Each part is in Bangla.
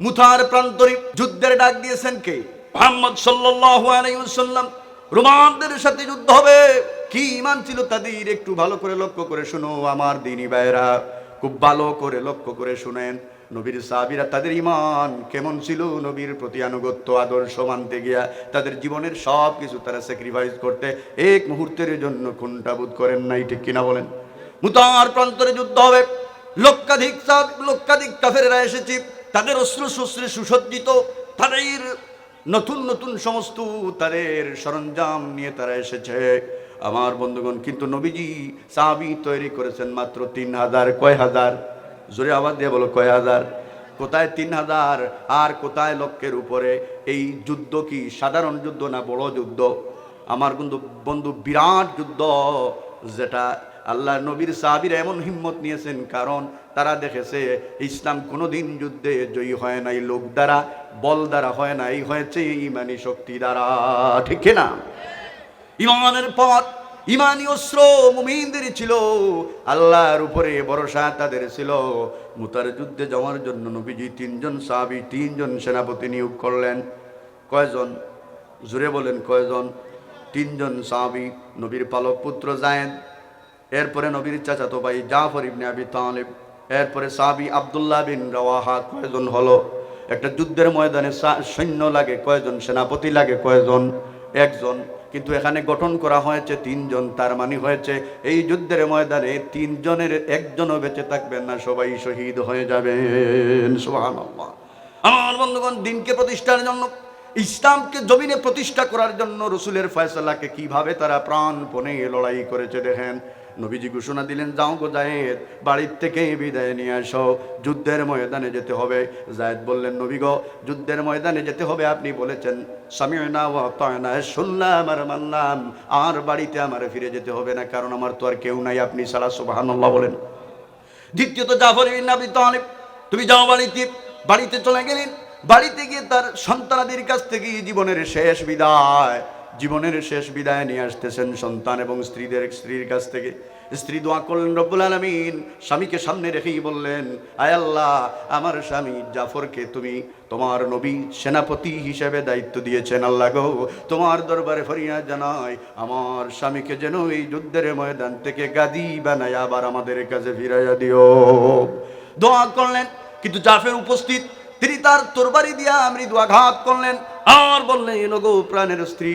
মুতার প্রান্তরে যুদ্ধের ডাক দিয়েছেন কে? মুহাম্মদ সাল্লাল্লাহু আলাইহি ওয়াসাল্লাম। রোমানদের সাথে যুদ্ধ হবে। কি ঈমান ছিল তাদের একটু ভালো করে লক্ষ্য করে শোনো আমার দ্বীনি ভাইরা, খুব ভালো করে লক্ষ্য করে শুনেন। নবীর সাহাবীরা তাদের ঈমান কেমন ছিল, নবীর প্রতি আনুগত্য আদর্শ মানতে গিয়া তাদের জীবনের সব কিছু তারা স্যাক্রিফাইস করতে এক মুহূর্তের জন্য কুণ্ঠাবোধ করেন নাই, ঠিক কিনা বলেন? মুতার প্রান্তরে যুদ্ধ হবে। লক্ষাধিক কাফেররা এসেছে, তাদের অস্ত্র শস্ত্রে সুসজ্জিত, তাদের নতুন নতুন সমস্ত তাদের সরঞ্জাম নিয়ে তারা এসেছে আমার বন্ধুগণ। কিন্তু নবীজি সাহাবী তৈরি করেছেন মাত্র 3000। কয় হাজার? জোরে আওয়াজ দিয়ে বলো, কয় হাজার? কোথায় 3000 আর কোথায় লক্ষের উপরে? এই যুদ্ধ কি সাধারণ যুদ্ধ না বড় যুদ্ধ? আমার বন্ধু বিরাট যুদ্ধ, যেটা আল্লাহ নবীর সাহাবীরা এমন হিম্মত নিয়েছেন কারণ তারা দেখেছে ইসলাম কোনোদিন যুদ্ধে জয়ী হয় নাই লোক দ্বারা, বল দ্বারা হয় নাই, হয়েছে ইমানি শক্তি দ্বারা, ঠিক না? ইমানের পথ, ইমানি অস্ত্র মুমিনদের ছিল, আল্লাহর উপরে ভরসা তাদের ছিল। মুতার যুদ্ধে যাওয়ার জন্য নবীজি 3 সাহাবী, 3 সেনাপতি নিয়োগ করলেন। কয়জন? জোরে বলেন, কয়জন? 3 সাহাবী। নবীর পালক পুত্র যায়েদ, এরপরে নবীর চাচাতো ভাই জাফর ইবনে আবি তালিব, এরপরে সাহাবী আব্দুল্লাহ বিন রাওয়াহা। কয়জন হলো? একটা যুদ্ধের ময়দানে সৈন্য লাগে কয়জন? সেনাপতি লাগে কয়জন? একজন। কিন্তু এখানে গঠন করা হয়েছে 3 তার মানে হয়েছে এই যুদ্ধের ময়দানে 3 একজনও বেঁচে থাকবেন না, সবাই শহীদ হয়ে যাবেন। সুবহানাল্লাহ। আমার বন্ধুগণ, দিনকে প্রতিষ্ঠার জন্য, ইসলামকে জমিনে প্রতিষ্ঠা করার জন্য রসুলের ফয়সালাকে কিভাবে তারা প্রাণপণে লড়াই করেছে দেখেন। নবীজি ঘোষণা দিলেন, যাও গো যায়েদ, বাড়ির থেকে বিদায় নিয়ে আসো, যুদ্ধের ময়দানে যেতে হবে। যায়েদ বললেন, নবী গো, যুদ্ধের ময়দানে যেতে হবে, আপনি বলেছেন সামি'না ওয়া আতা'না, শুনলাম আর মানলাম, আর বাড়িতে আমার ফিরে যেতে হবে না, কারণ আমার তো আর কেউ নাই আপনি ছাড়া। সুবহানাল্লাহ বলেন। দ্বিতীয়ত জাফর ইবনে আবি তালিব, তুমি যাও বাড়িতে। বাড়িতে চলে গেলেন। বাড়িতে গিয়ে তার সন্তানাদের কাছ থেকে জীবনের শেষ বিদায় নিয়ে আসতেছেন সন্তান এবং স্ত্রীর কাছ থেকে। স্ত্রী দোয়া করলেন রব্বুল আলামিন, স্বামীকে সামনে রেখেই বললেন, আয় আল্লাহ, আমার স্বামী জাফরকে তুমি তোমার নবী সেনাপতি হিসেবে দায়িত্ব দিয়েছেন, আল্লাহ গো, তোমার দরবারে ফরিয়াদ জানাই, আমার স্বামীকে যেন এই যুদ্ধের ময়দান থেকে গাদি বানায় আবার আমাদের কাছে ফিরাইয়া দিও। দোয়া করলেন, কিন্তু জাফর উপস্থিত, তিনি তার তরবারি দিয়া মৃদু আঘাত করলেন আর বললেন, ওগো প্রাণের স্ত্রী,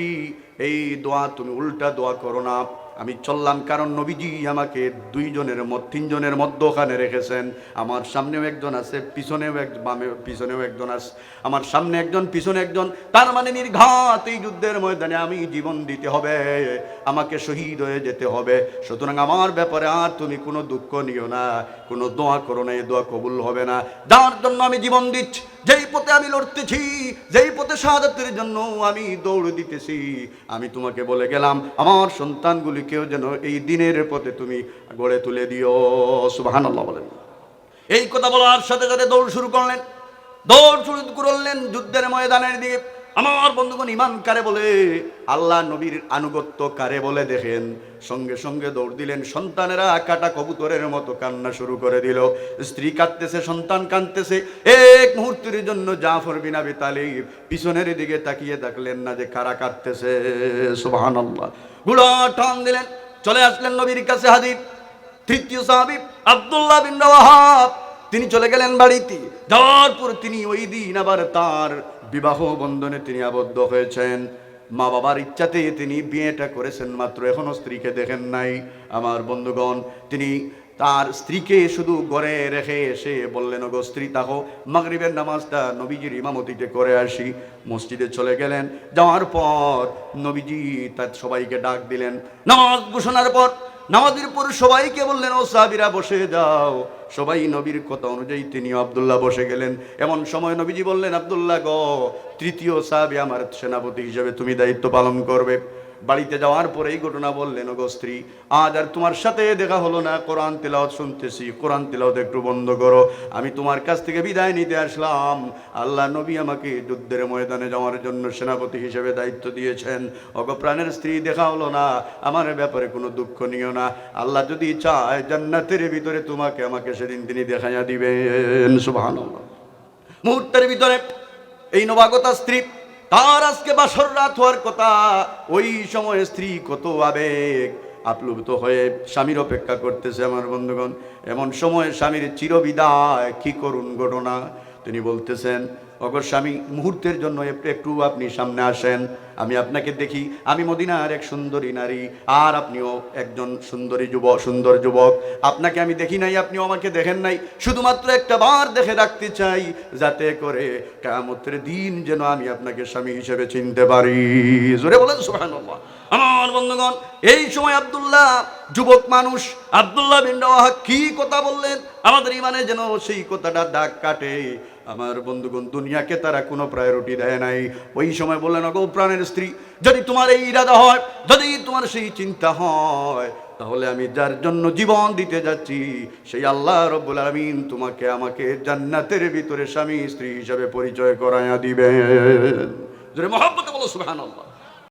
এই দোয়া তুমি উল্টা দোয়া করো না। আমি চললাম কারণ নবীজি আমাকে 3জনের মধ্যখানে রেখেছেন। আমার সামনেও একজন আছে, পিছনেও একজন আছে। আমার সামনে একজন, পিছনে একজন, তার মানে নির্ঘাত এই যুদ্ধের ময়দানে আমি জীবন দিতে হবে, আমাকে শহীদ হয়ে যেতে হবে। সুতরাং আমার ব্যাপারে আর তুমি কোনো দুঃখ নিও না, কোনো দোয়া করো না, এই দোয়া কবুল হবে না। যার জন্য আমি জীবন দিচ্ছি, যেই পথে আমি লড়তেছি, যেই পথে শাহাদাতের জন্য আমি দৌড় দিতেছি, আমি তোমাকে বলে গেলাম আমার সন্তানগুলিকেও যেন এই দিনের পথে তুমি গড়ে তুলে দিও। সুবহানাল্লাহ বলেন। এই কথা বলার সাথে সাথে দৌড় শুরু করলেন যুদ্ধের ময়দানের দিকে। আমার বন্ধুগণ, ঈমান কারে বলে, আল্লাহ নবীর আনুগত্য কারে বলে দেখেন। সঙ্গে সঙ্গে দৌড় দিলেন। সন্তানেরা কাটা কবুতরের মতো কান্না শুরু করে দিল। স্ত্রী কাঁদতেছে, সন্তান কাঁদতেছে। এক মুহূর্তের জন্য জাফর বিন আবি তালিব পিছনের দিকে তাকিয়ে দেখলেন না যে কারা কাঁদতেছে। সুবহানাল্লাহ। গুলা টান দিলেন, চলে আসলেন নবীর কাছে হাজির। তৃতীয় সাহাবী আব্দুল্লাহ বিন রাওয়াহা, তিনি চলে গেলেন বাড়িতে। যাওয়ার পর তিনি ওই দিন আবার তার বিবাহ বন্ধনে তিনি আবদ্ধ হয়েছেন। মা বাবার ইচ্ছাতে তিনি বিয়েটা করেছেন মাত্র, এখনো স্ত্রীকে দেখেন নাই। আমার বন্ধুগণ, তিনি তার স্ত্রীকে শুধু ঘরে রেখে এসে বললেন, ওগো স্ত্রী, তাহো মাগরিবের নামাজটা নবীজির ইমামতিতে করে আসি। মসজিদে চলে গেলেন। যাওয়ার পর নবীজি তার সবাইকে ডাক দিলেন। নামাজ ঘোষণার পর, নামাজের পর সবাইকে বললেন, ও সাহাবীরা বসে যাও। সবাই নবীর কথা অনুযায়ী তিনি আব্দুল্লাহ বসে গেলেন। এমন সময় নবীজি বললেন, আব্দুল্লাহ গো, তৃতীয় সাহাবী আমার সেনাপতি হিসেবে তুমি দায়িত্ব পালন করবে। বাড়িতে যাওয়ার পরে এই ঘটনা বললেন, ওগো স্ত্রী, আজ আর তোমার সাথে দেখা হলো না, কোরআন তিলাওয়াত শুনতেছি, কোরআন তিলাওয়াত একটু বন্ধ করো, আমি তোমার কাছ থেকে বিদায় নিতে আসলাম। আল্লাহ নবী আমাকে যুদ্ধের ময়দানে যাওয়ার জন্য সেনাপতি হিসেবে দায়িত্ব দিয়েছেন। ওগো প্রাণের স্ত্রী, দেখা হলো না, আমার ব্যাপারে কোনো দুঃখ নিও না, আল্লাহ যদি চায় জান্নাতের ভিতরে তোমাকে আমাকে সেদিন তিনি দেখাইয়া দিবেন। সুবহানাল্লাহ। মুহূর্তের ভিতরে এই নবাগতা স্ত্রী, তার আজকে বাসর রাত হওয়ার কথা, ওই সময় স্ত্রী কত আবেগ আপ্লুত হয়ে স্বামীর অপেক্ষা করতেছে। আমার বন্ধুগণ, এমন সময় স্বামীর চিরবিদায় কি করুণ ঘটনা। তিনি বলতেছেন, অগর স্বামী, মুহূর্তের জন্য একটু আপনি সামনে আসেন, আমি আপনাকে দেখি, আমি মদিনার এক সুন্দরী নারী, আর আপনিও একজন সুন্দর যুবক, আপনাকে আমি দেখি নাই, আপনিও আমাকে দেখেন নাই, শুধুমাত্র একটা বার দেখে রাখতে চাই, যাতে করে কিয়ামতের দিন যেন আমি আপনাকে স্বামী হিসেবে চিনতে পারি। জোরে বলেন সুবহানাল্লাহ। আমার বন্ধুগণ, এই সময় আব্দুল্লাহ, যুবক মানুষ আব্দুল্লাহ বিন রাওয়াহা কি কথা বললেন, আমাদের ইমানে যেন সেই কথাটা দাগ কাটে। আমার বন্ধুগণ, দুনিয়াকে তারা কোনো প্রায়োরিটি দেয় নাই। ওই সময় বললেন, ওগো প্রাণের স্ত্রী, যদি তোমার এই ইরাদা হয়, যদি তোমার সেই চিন্তা হয়, তাহলে আমি যার জন্য জীবন দিতে যাচ্ছি, সেই আল্লাহ রব্বুল আলামিন তোমাকে আমাকে জান্নাতের ভিতরে স্বামী স্ত্রী হিসাবে পরিচয় করাইয়া দিবেন। জোরে মহব্বতে বলো সুবহানাল্লাহ।